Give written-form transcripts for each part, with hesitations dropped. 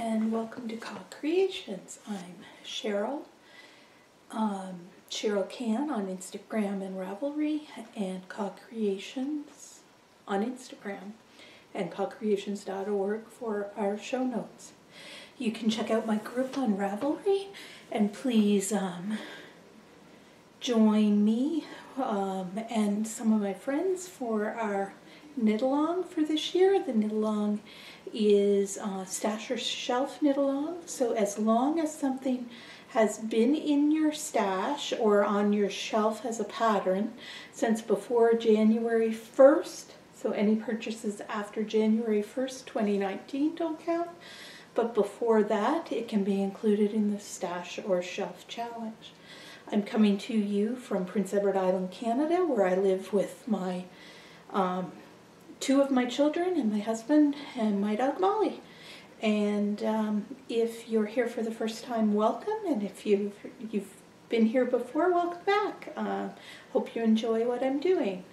and welcome to CAWcreations. I'm Cheryl. Cheryl Can on Instagram and Ravelry, and CAWcreations on Instagram, and CAWcreations.org for our show notes. You can check out my group on Ravelry, and please join me and some of my friends for our knit-along for this year. The knit-along is stash or shelf knit-along, so as long as something has been in your stash or on your shelf as a pattern since before January 1st, so any purchases after January 1st, 2019 don't count, but before that it can be included in the stash or shelf challenge. I'm coming to you from Prince Edward Island, Canada, where I live with my two of my children and my husband and my dog Molly. And if you're here for the first time, welcome, and if you've been here before, welcome back. Hope you enjoy what I'm doing.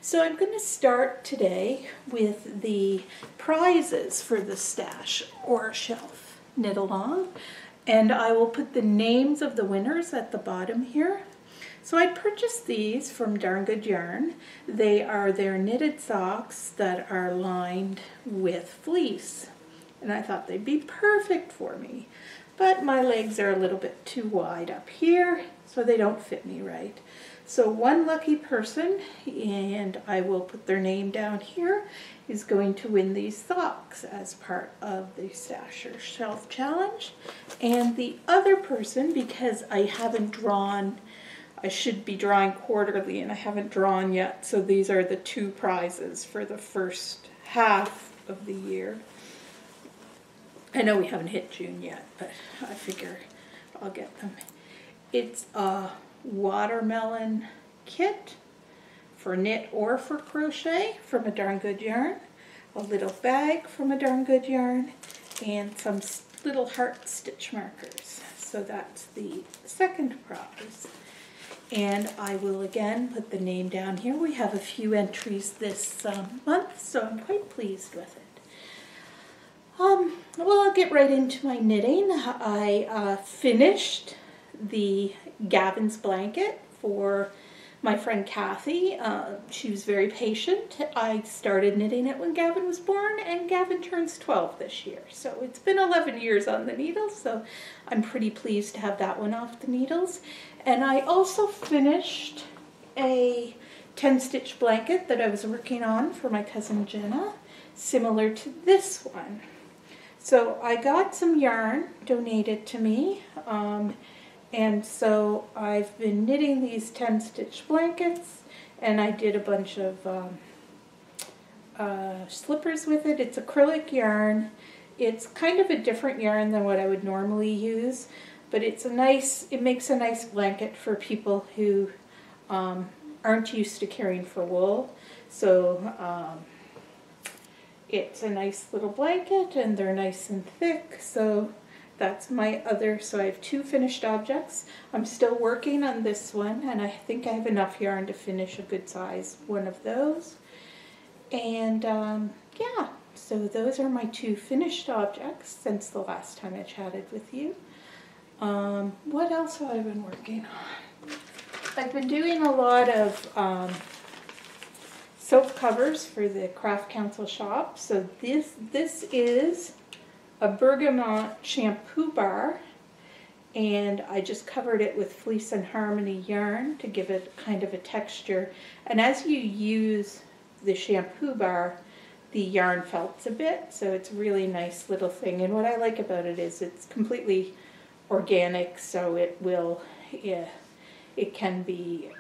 So I'm going to start today with the prizes for the stash or shelf knit-along, and I will put the names of the winners at the bottom here. So I purchased these from Darn Good Yarn. They are their knitted socks that are lined with fleece. And I thought they'd be perfect for me. But my legs are a little bit too wide up here, so they don't fit me right. So one lucky person, and I will put their name down here, is going to win these socks as part of the Stash or Shelf Challenge. And the other person, because I haven't drawn, I should be drawing quarterly and I haven't drawn yet, so these are the two prizes for the first half of the year. I know we haven't hit June yet, but I figure I'll get them. It's a watermelon kit for knit or for crochet from a Darn Good Yarn, a little bag from a Darn Good Yarn, and some little heart stitch markers. So that's the second prize. And I will again put the name down here. We have a few entries this month, so I'm quite pleased with it. Well, I'll get right into my knitting. I finished the Gavin's blanket for my friend Kathy. She was very patient. I started knitting it when Gavin was born, and Gavin turns 12 this year. So it's been 11 years on the needles, so I'm pretty pleased to have that one off the needles. And I also finished a 10-stitch blanket that I was working on for my cousin Jenna, similar to this one. So I got some yarn donated to me, and so I've been knitting these 10-stitch blankets, and I did a bunch of slippers with it. It's acrylic yarn. It's kind of a different yarn than what I would normally use, but it's it makes a nice blanket for people who aren't used to caring for wool. So it's a nice little blanket, and they're nice and thick. So that's my other, so I have two finished objects. I'm still working on this one, and I think I have enough yarn to finish a good size one of those. And yeah, so those are my two finished objects since the last time I chatted with you. What else have I been working on? I've been doing a lot of soap covers for the Craft Council shop. So this is a bergamot shampoo bar, and I just covered it with Fleece and Harmony yarn to give it kind of a texture. And as you use the shampoo bar, the yarn felts a bit, so it's a really nice little thing. And what I like about it is it's completely organic, so it will, it can be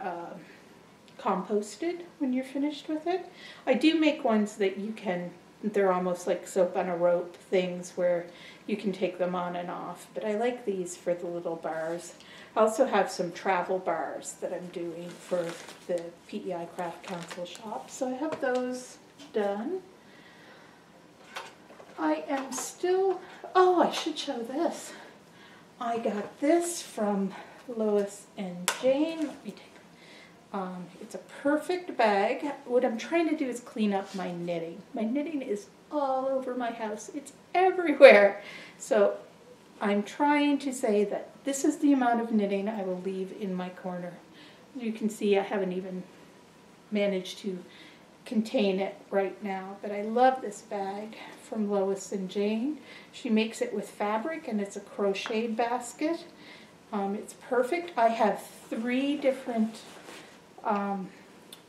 composted when you're finished with it. I do make ones that you can, they're almost like soap on a rope things where you can take them on and off, but I like these for the little bars. I also have some travel bars that I'm doing for the PEI Craft Council shop, so I have those done. I am still, oh, I should show this. I got this from Lois and Jane. Let me take it's a perfect bag. What I'm trying to do is clean up my knitting. My knitting is all over my house. It's everywhere. So I'm trying to say that this is the amount of knitting I will leave in my corner. As you can see, I haven't even managed to contain it right now, but I love this bag from Lois and Jane. She makes it with fabric, and it's a crocheted basket. It's perfect. I have 3 different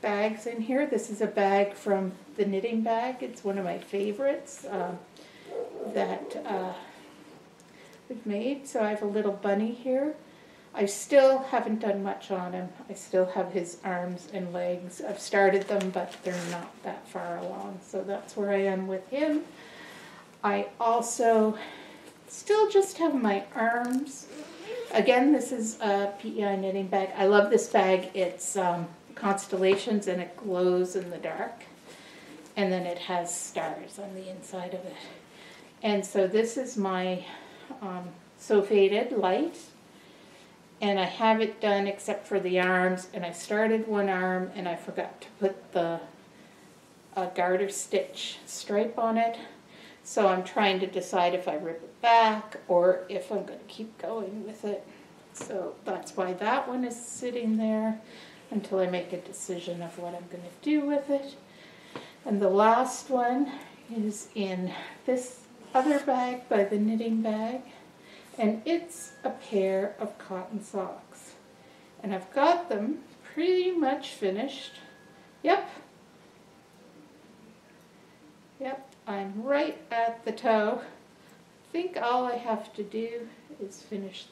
bags in here. This is a bag from the knitting bag. It's one of my favorites that we've made. So I have a little bunny here. I still haven't done much on him. I still have his arms and legs. I've started them, but they're not that far along. So that's where I am with him. I also still just have my arms. Again, this is a PEI knitting bag. I love this bag. It's constellations, and it glows in the dark. And then it has stars on the inside of it. And so this is my So Faded light. And I have it done except for the arms, and I started one arm and I forgot to put the garter stitch stripe on it. So I'm trying to decide if I rip it back or if I'm going to keep going with it. So that's why that one is sitting there until I make a decision of what I'm going to do with it. And the last one is in this other bag by the knitting bag. And it's a pair of cotton socks. And I've got them pretty much finished. Yep, I'm right at the toe. I think all I have to do is finish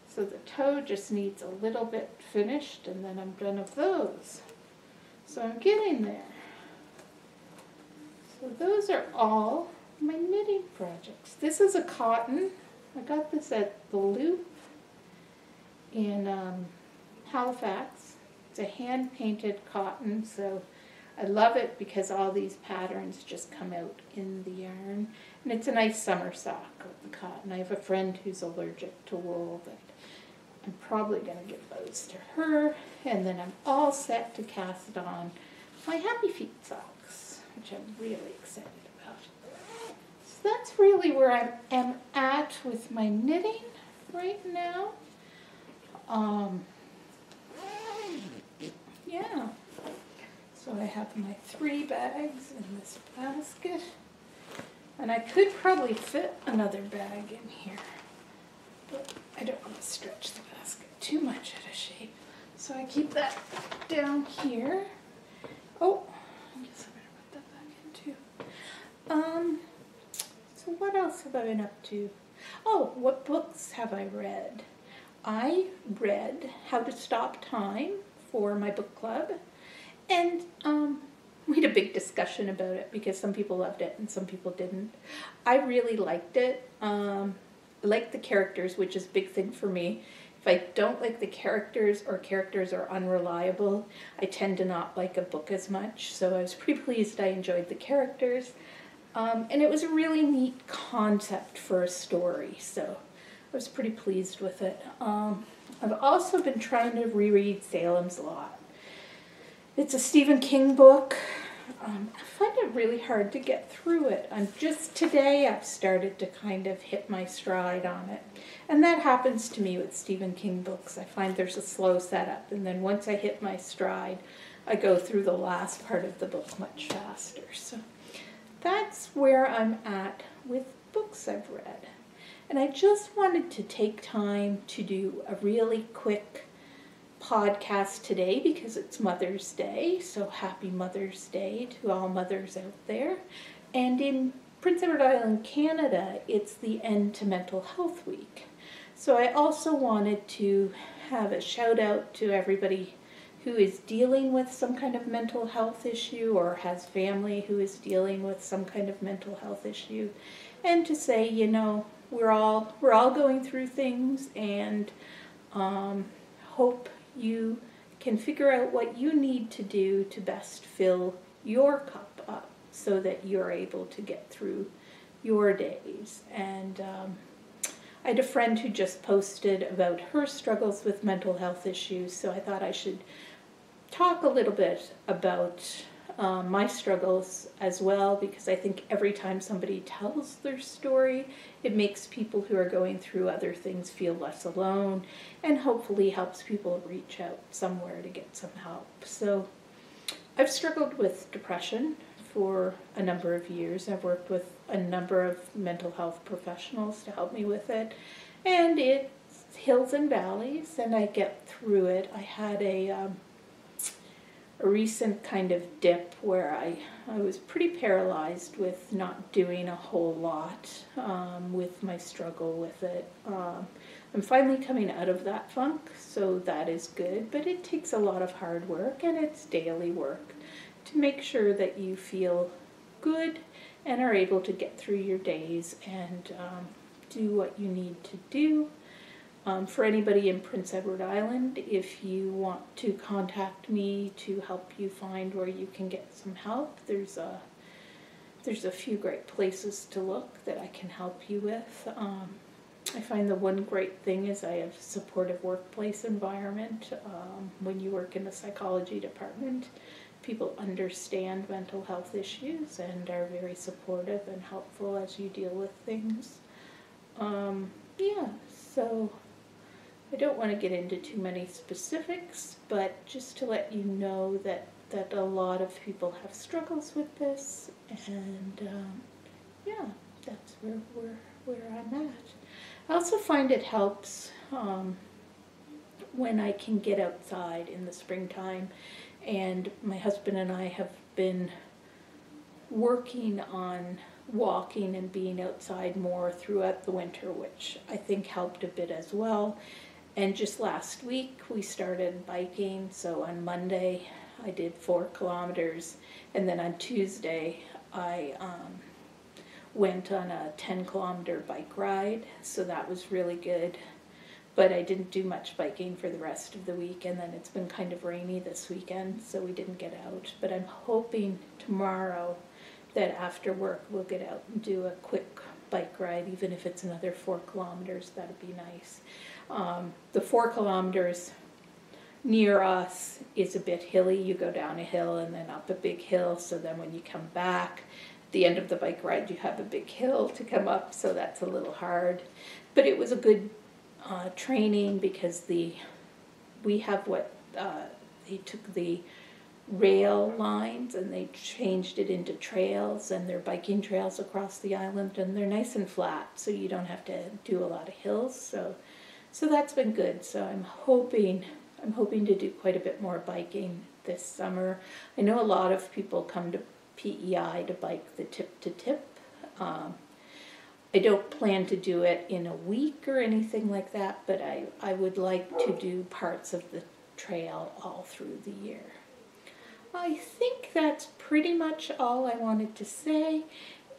so the toe just needs a little bit finished, and then I'm done with those. So I'm getting there. So those are all my knitting projects. This is a cotton. I got this at the Loop in Halifax. It's a hand-painted cotton, so I love it because all these patterns just come out in the yarn. And it's a nice summer sock with the cotton. I have a friend who's allergic to wool that I'm probably going to give those to her. And then I'm all set to cast on my Happy Feet socks, which I'm really excited about. So that's really where I am at with my knitting right now. Yeah. So I have my 3 bags in this basket. And I could probably fit another bag in here, but I don't want to stretch the basket too much out of shape. So I keep that down here. Oh, I guess I better put that back in too. So what else have I been up to? Oh, what books have I read? I read How to Stop Time for my book club. And we had a big discussion about it because some people loved it and some people didn't. I really liked it. I liked the characters, which is a big thing for me. If I don't like the characters or characters are unreliable, I tend to not like a book as much. So I was pretty pleased I enjoyed the characters. And it was a really neat concept for a story, so I was pretty pleased with it. I've also been trying to reread Salem's Lot. It's a Stephen King book. I find it really hard to get through it. Today I've started to kind of hit my stride on it. And that happens to me with Stephen King books. I find there's a slow setup, and then once I hit my stride, I go through the last part of the book much faster. So that's where I'm at with books I've read. And I just wanted to take time to do a really quick podcast today because it's Mother's Day, so happy Mother's Day to all mothers out there. And in Prince Edward Island, Canada, it's the End to Mental Health Week. So I also wanted to have a shout out to everybody who is dealing with some kind of mental health issue or has family who is dealing with some kind of mental health issue, and to say, you know, we're all going through things, and hope you can figure out what you need to do to best fill your cup up so that you're able to get through your days. And I had a friend who just posted about her struggles with mental health issues, so I thought I should talk a little bit about my struggles as well, because I think every time somebody tells their story, it makes people who are going through other things feel less alone, and hopefully helps people reach out somewhere to get some help. So I've struggled with depression for a number of years. I've worked with a number of mental health professionals to help me with it, and it's hills and valleys, and I get through it. I had a recent kind of dip where I was pretty paralyzed with not doing a whole lot with my struggle with it. I'm finally coming out of that funk, so that is good, but it takes a lot of hard work, and it's daily work to make sure that you feel good and are able to get through your days and do what you need to do. For anybody in Prince Edward Island, if you want to contact me to help you find where you can get some help, there's a few great places to look that I can help you with. I find the one great thing is I have a supportive workplace environment. When you work in the psychology department, people understand mental health issues and are very supportive and helpful as you deal with things. Yeah, so I don't want to get into too many specifics, but just to let you know that a lot of people have struggles with this, and yeah, that's where I'm at. I also find it helps when I can get outside in the springtime, and my husband and I have been working on walking and being outside more throughout the winter, which I think helped a bit as well. And just last week we started biking, so on Monday I did 4 kilometers, and then on Tuesday I went on a 10-kilometer bike ride, so that was really good. But I didn't do much biking for the rest of the week, and then it's been kind of rainy this weekend, so we didn't get out. But I'm hoping tomorrow that after work we'll get out and do a quick bike ride, even if it's another 4 kilometers, that'd be nice. The 4 kilometers near us is a bit hilly. You go down a hill and then up a big hill, so then when you come back, at the end of the bike ride, you have a big hill to come up, so that's a little hard. But it was a good training, because we have what they took the rail lines and they changed it into trails, and they're biking trails across the island, and they're nice and flat, so you don't have to do a lot of hills. So that's been good. So I'm hoping to do quite a bit more biking this summer. I know a lot of people come to PEI to bike the tip to tip. I don't plan to do it in a week or anything like that, but I would like to do parts of the trail all through the year. I think that's pretty much all I wanted to say.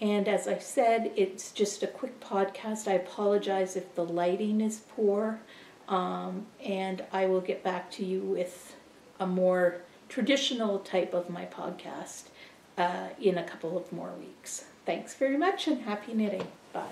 And as I said, it's just a quick podcast. I apologize if the lighting is poor. And I will get back to you with a more traditional type of my podcast in a couple of more weeks. Thanks very much, and happy knitting. Bye.